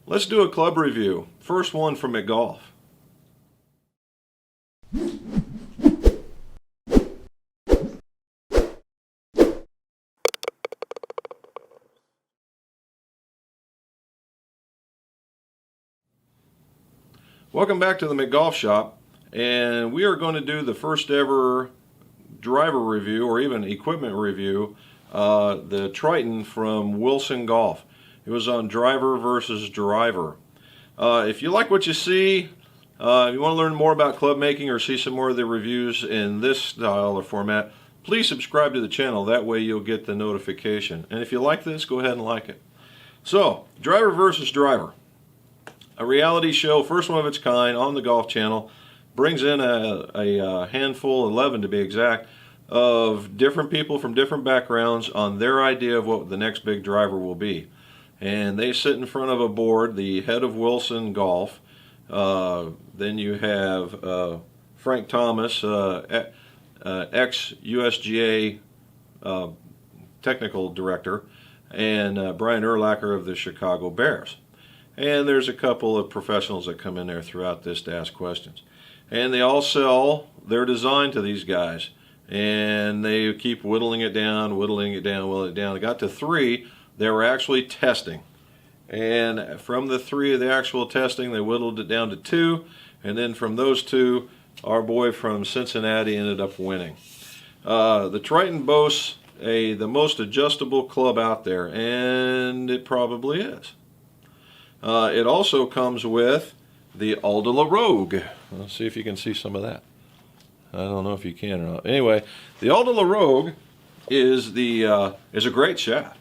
Let's do a club review. First one from McGolf. Welcome back to the McGolf shop, and we are going to do the first ever driver review or even equipment review, the Triton from Wilson Golf. It was on driver versus driver. If you like what you see, if you want to learn more about club making or see some more of the reviews in this style or format, please subscribe to the channel. That way you'll get the notification. And if you like this, go ahead and like it. So, driver versus driver. A reality show, first one of its kind on the Golf Channel, brings in a handful, 11 to be exact, of different people from different backgrounds on their idea of what the next big driver will be. And they sit in front of a board, the head of Wilson Golf. Then you have Frank Thomas, ex-USGA technical director, and Brian Urlacher of the Chicago Bears. And there's a couple of professionals that come in there throughout this to ask questions. And they all sell their design to these guys. And they keep whittling it down, whittling it down, whittling it down. It got to 3 they were actually testing. And from the 3 of the actual testing, they whittled it down to 2. And then from those 2, our boy from Cincinnati ended up winning. The Triton boasts the most adjustable club out there, and it probably is. It also comes with the Alda La Rogue. Let's see if you can see some of that. I don't know if you can or not. Anyway, the Alda La Rogue is a great shaft.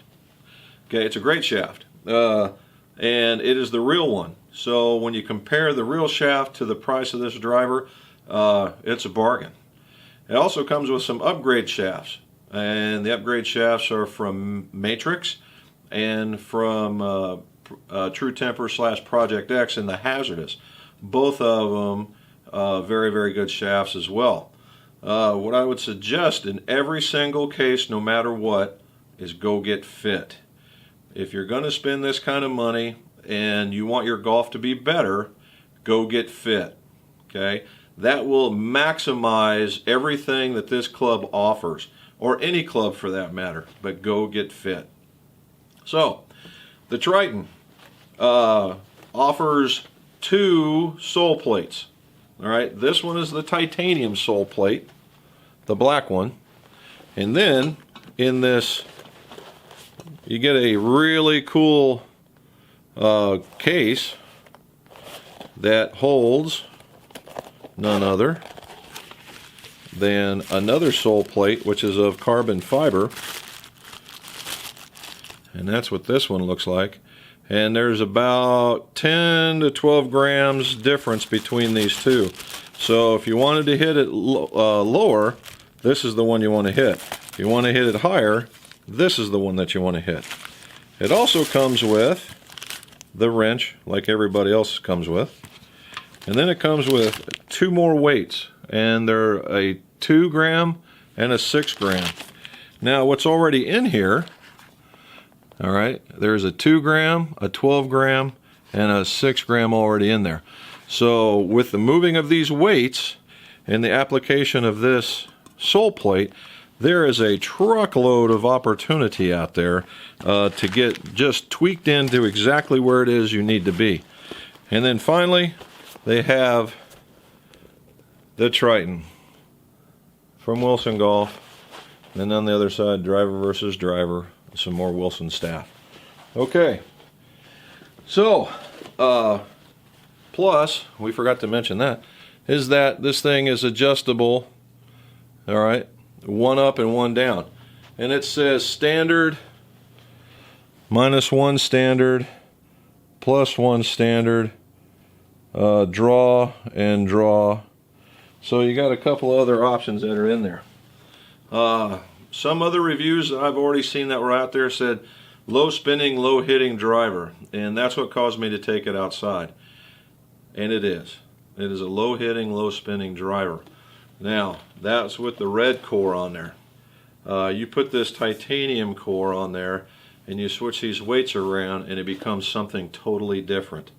Okay, it's a great shaft, and it is the real one. So when you compare the real shaft to the price of this driver, it's a bargain. It also comes with some upgrade shafts, and the upgrade shafts are from Matrix and from True Temper / Project X in the Hazardous. Both of them very, very good shafts as well. What I would suggest in every single case, no matter what, is go get fit. If you're going to spend this kind of money and you want your golf to be better, go get fit. Okay? That will maximize everything that this club offers, or any club for that matter, but go get fit. So, the Triton offers 2 sole plates. All right, this one is the titanium sole plate, the black one, and then in this you get a really cool case that holds none other than another sole plate, which is of carbon fiber, and that's what this one looks like. And there's about 10 to 12 grams difference between these two. So if you wanted to hit it lower, this is the one you want to hit. If you want to hit it higher, this is the one that you want to hit. It also comes with the wrench, like everybody else comes with. And then it comes with 2 more weights. And they're a 2 gram and a 6 gram. Now what's already in here, all right, there's a 2 gram, a 12 gram, and a 6 gram already in there. So with the moving of these weights and the application of this sole plate, there is a truckload of opportunity out there to get just tweaked into exactly where it is you need to be. And then finally, they have the Triton from Wilson Golf. And then on the other side, driver versus driver. Some more Wilson staff. Okay, so plus, we forgot to mention that, is that this thing is adjustable, all right, 1 up and 1 down. And it says standard, -1 standard, +1 standard, draw and draw. So you got a couple other options that are in there. Some other reviews that I've already seen that were out there said low spinning, low hitting driver, and that's what caused me to take it outside. And it is. It is a low hitting, low spinning driver. Now, that's with the red core on there. You put this titanium core on there, and you switch these weights around and it becomes something totally different.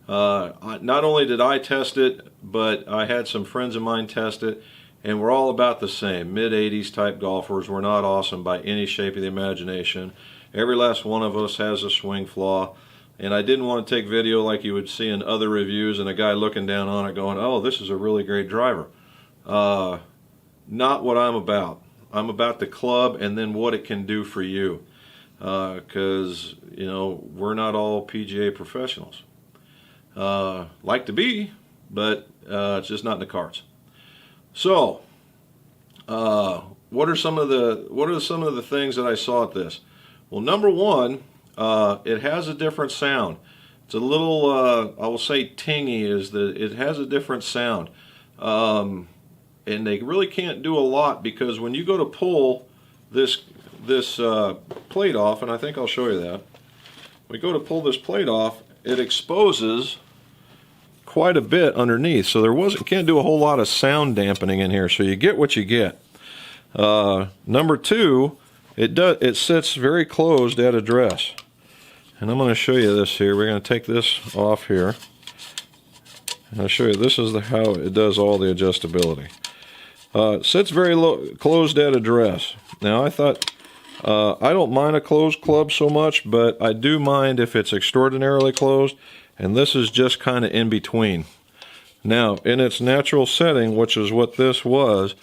Not only did I test it, but I had some friends of mine test it, and we're all about the same. Mid-80s type golfers. We're not awesome by any shape of the imagination. Every last one of us has a swing flaw, and I didn't want to take video like you would see in other reviews and a guy looking down on it going, oh, this is a really great driver. Not what I'm about. I'm about the club and then what it can do for you, because you know, we're not all PGA professionals. Like to be, but it's just not in the cards. So, what are some of the things that I saw at this? Well, number one, it has a different sound. It's a little, I will say, tingy. It has a different sound, and they really can't do a lot, because when you go to pull this plate off, and I think I'll show you that. We go to pull this plate off, it exposes quite a bit underneath, so can't do a whole lot of sound dampening in here, so you get what you get. Number two, it sits very closed at address, and I'm going to show you this here. We're going to take this off here, and I'll show you this is how it does all the adjustability. It sits very closed at address. Now I thought, I don't mind a closed club so much, but I do mind if it's extraordinarily closed, and this is just kind of in between. Now, in its natural setting, which is what this was,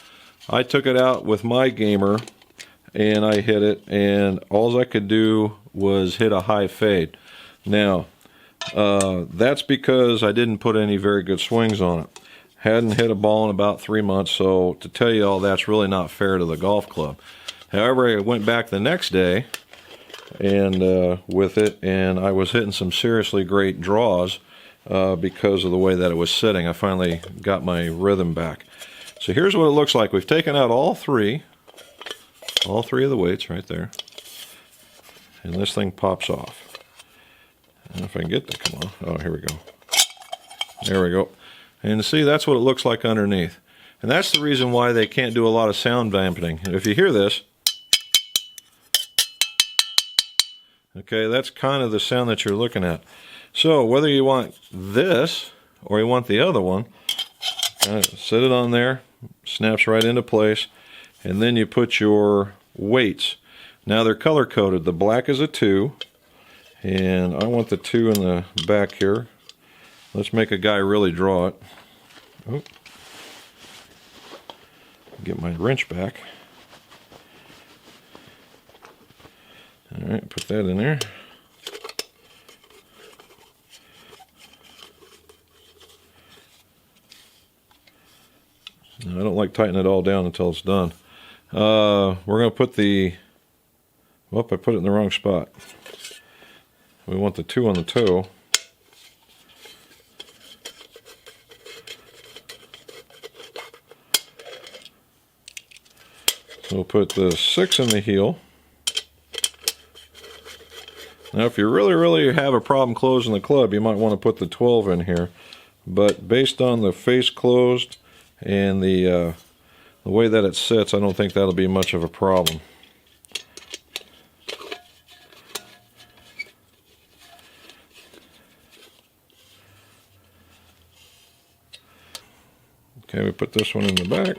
I took it out with my gamer, and I hit it, and all I could do was hit a high fade. Now, that's because I didn't put any very good swings on it. Hadn't hit a ball in about 3 months, so to tell you all that's really not fair to the golf club. However, I went back the next day and with it, and I was hitting some seriously great draws because of the way that it was sitting. I finally got my rhythm back. So here's what it looks like. We've taken out all three of the weights right there, and this thing pops off. And if I can get that, come on. Oh, here we go. There we go. And see, that's what it looks like underneath. And that's the reason why they can't do a lot of sound dampening. And if you hear this, okay, that's kind of the sound that you're looking at. So whether you want this or you want the other one, set it on there, snaps right into place, and then you put your weights. Now they're color coded. The black is a 2, and I want the 2 in the back here. Let's make a guy really draw it. Oh. Get my wrench back. Alright, put that in there. Now, I don't like tightening it all down until it's done. We're going to put the... Well, I put it in the wrong spot. We want the 2 on the toe. So we'll put the 6 in the heel. Now if you really have a problem closing the club, you might want to put the 12 in here. But based on the face closed and the way that it sits, I don't think that'll be much of a problem. Okay, we put this one in the back.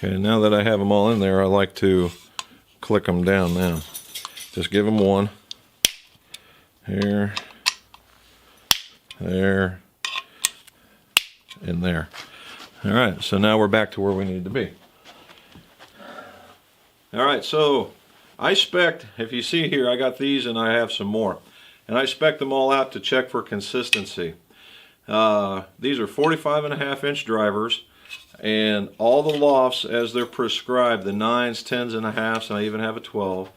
Okay, now that I have them all in there, I like to click them down now. Just give them one. Here, there, and there. Alright, so now we're back to where we need to be. Alright, so I spec'd, if you see here, I got these and I have some more. And I spec'd them all out to check for consistency. These are 45.5-inch drivers. And all the lofts as they're prescribed, the 9s, 10s, and a halves, and I even have a 12.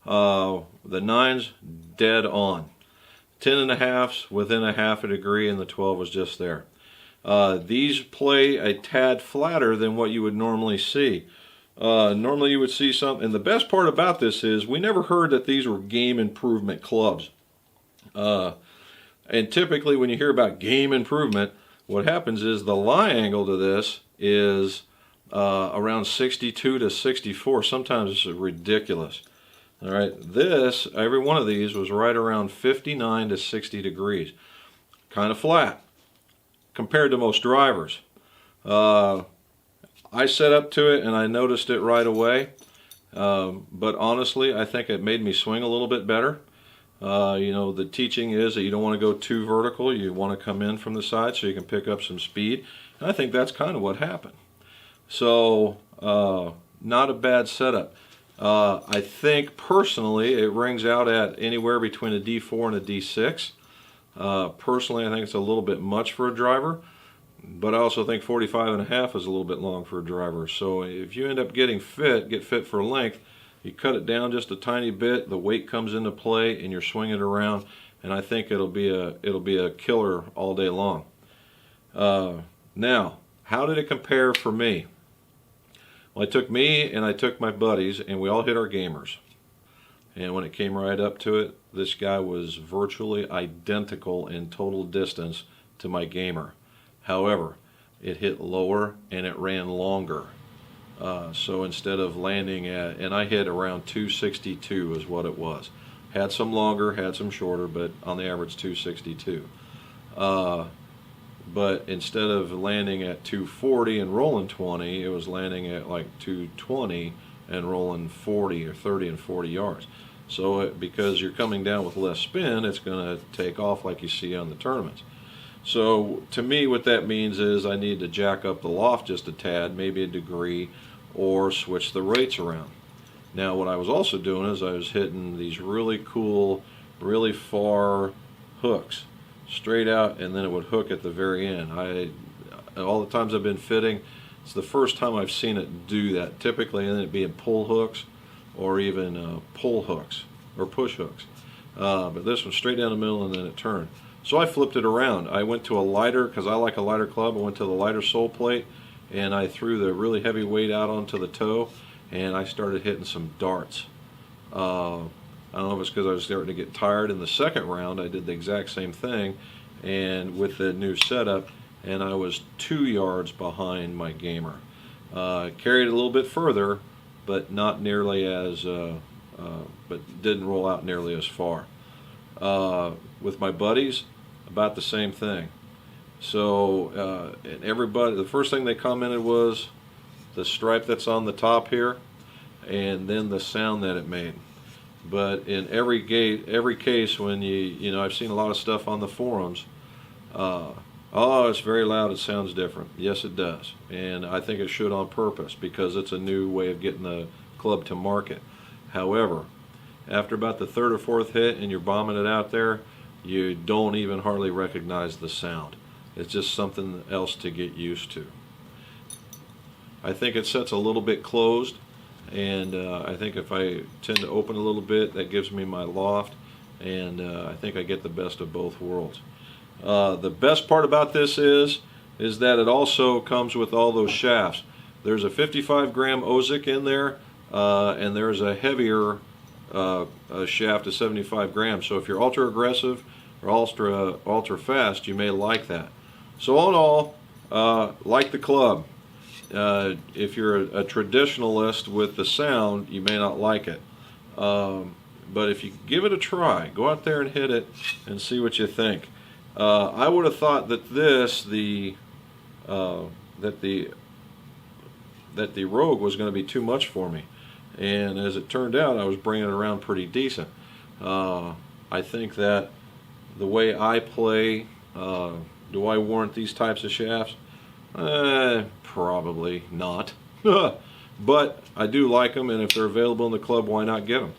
The 9s dead on. 10 and a halves within a half a degree, and the 12 was just there. These play a tad flatter than what you would normally see. Normally you would see something, and the best part about this is we never heard that these were game improvement clubs. And typically when you hear about game improvement, what happens is the lie angle to this is around 62 to 64. Sometimes it's ridiculous. All right, every one of these was right around 59 to 60 degrees. Kind of flat compared to most drivers. I set up to it and I noticed it right away. But honestly, I think it made me swing a little bit better. You know, the teaching is that you don't want to go too vertical. You want to come in from the side so you can pick up some speed. And I think that's kind of what happened. So, not a bad setup. I think personally it rings out at anywhere between a D4 and a D6. Personally, I think it's a little bit much for a driver, but I also think 45.5 is a little bit long for a driver. So if you end up get fit for length, you cut it down just a tiny bit, the weight comes into play, and you're swinging it around, and I think it'll be a killer all day long. Now, how did it compare for me? Well, I took me and I took my buddies, and we all hit our gamers. And when it came right up to it, this guy was virtually identical in total distance to my gamer. However, it hit lower and it ran longer. So instead of landing at, and I hit around 262 is what it was. Had some longer, had some shorter, but on the average 262. But instead of landing at 240 and rolling 20, it was landing at like 220 and rolling 40 or 30 and 40 yards. So because you're coming down with less spin, it's going to take off like you see on the tournaments. So to me, what that means is I need to jack up the loft just a tad, maybe a degree, or switch the rates around. Now what I was also doing is I was hitting these really cool, really far hooks, straight out, and then it would hook at the very end. All the times I've been fitting, it's the first time I've seen it do that. Typically, and it being pull hooks or even pull hooks or push hooks. But this one straight down the middle and then it turned. So I flipped it around. I went to a lighter, because I like a lighter club. I went to the lighter sole plate and I threw the really heavy weight out onto the toe and I started hitting some darts. I don't know if it's because I was starting to get tired. In the second round I did the exact same thing, and with the new setup, and I was 2 yards behind my gamer. Carried it a little bit further, but not nearly as, but didn't roll out nearly as far. With my buddies, about the same thing. So, and everybody, the first thing they commented was the stripe that's on the top here, and then the sound that it made. But in every case, when you know, I've seen a lot of stuff on the forums. Oh, it's very loud. It sounds different. Yes, it does, and I think it should on purpose because it's a new way of getting the club to market. However, after about the third or fourth hit and you're bombing it out there, you don't even hardly recognize the sound. It's just something else to get used to. I think it sets a little bit closed, and I think if I tend to open a little bit, that gives me my loft, and I think I get the best of both worlds. The best part about this is that it also comes with all those shafts. There's a 55 gram Ozic in there, and there's a heavier shaft of 75 grams. So if you're ultra aggressive or ultra fast, you may like that. So all in all, like the club. If you're a traditionalist with the sound, you may not like it. But if you give it a try, go out there and hit it and see what you think. I would have thought that the Rogue was going to be too much for me, and as it turned out, I was bringing it around pretty decent. I think that the way I play, do I warrant these types of shafts? Probably not. But I do like them, and if they're available in the club, why not get them?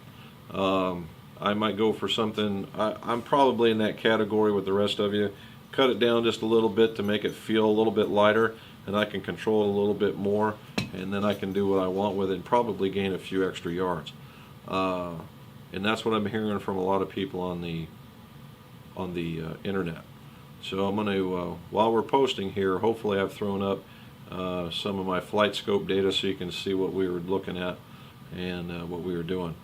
I might go for something. I'm probably in that category with the rest of you. Cut it down just a little bit to make it feel a little bit lighter, and I can control it a little bit more, and then I can do what I want with it and probably gain a few extra yards. And that's what I'm hearing from a lot of people on the internet. So I'm going to, while we're posting here, hopefully I've thrown up some of my flight scope data so you can see what we were looking at and what we were doing.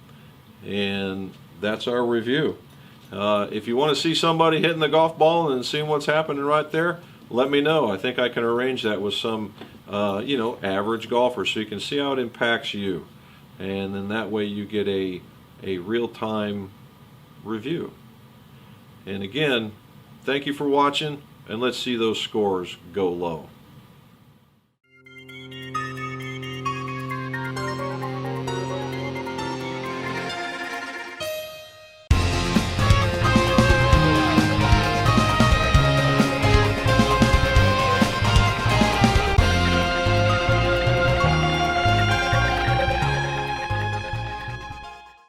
And that's our review. If you want to see somebody hitting the golf ball and seeing what's happening right there, let me know. I think I can arrange that with some average golfer so you can see how it impacts you. And then that way you get a real-time review. And again, thank you for watching, and let's see those scores go low.